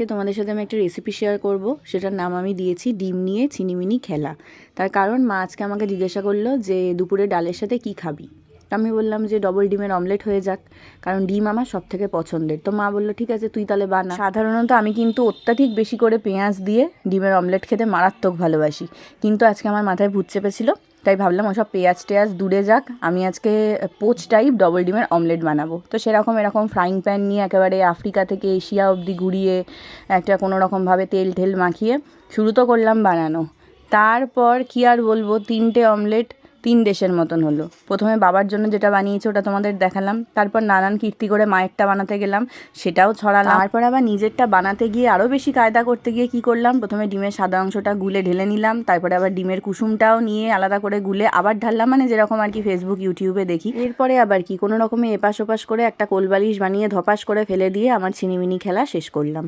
আজকে তোমাদের সাথে আমি একটা রেসিপি শেয়ার করব, সেটার নাম আমি দিয়েছি ডিম নিয়ে ছিনিমিনি খেলা। তার কারণ মা আজকে আমাকে জিজ্ঞাসা করলো যে দুপুরে ডালের সাথে কি খাবি। তো আমি বললাম যে ডবল ডিমের অমলেট হয়ে যাক, কারণ ডিম আমার সব থেকে পছন্দের। তো মা বললো ঠিক আছে তুই তাহলে বানা। সাধারণত আমি কিন্তু অত্যাধিক বেশি করে পেঁয়াজ দিয়ে ডিমের অমলেট খেতে মারাত্মক ভালোবাসি, কিন্তু আজকে আমার মাথায় ভূত চেপেছিলো, তাই ভাবলাম ওসব পেঁয়াজ টেয়াজ দূরে যাক, আমি আজকে পোচ টাইপ ডবল ডিমের অমলেট বানাবো। তো সেরকম এরকম ফ্রাইং প্যান নিয়ে একেবারে আফ্রিকা থেকে এশিয়া অবধি ঘুরিয়ে একটা কোনো রকমভাবে তেল ঠেল মাখিয়ে শুরু তো করলাম বানানো। তারপর কি আর বলবো, 3টে অমলেট 3 দেশের মতন হলো। প্রথমে বাবার জন্য যেটা বানিয়েছি ওটা তোমাদের দেখালাম, তারপর নানান কীর্তি করে মায়েরটা বানাতে গেলাম, সেটাও ছড়ালাম। তারপর আবার নিজেরটা বানাতে গিয়ে আরও বেশি কায়দা করতে গিয়ে কি করলাম, প্রথমে ডিমের সাদা অংশটা গুলে ঢেলে নিলাম, তারপরে আবার ডিমের কুসুমটাও নিয়ে আলাদা করে গুলে আবার ঢাললাম, মানে যেরকম আর কি ফেসবুক ইউটিউবে দেখি। এরপরে আবার কি কোনো রকমে এপাশ ওপাশ করে একটা কোলবালিশ বানিয়ে ধপাস করে ফেলে দিয়ে আমার ছিনিমিনি খেলা শেষ করলাম।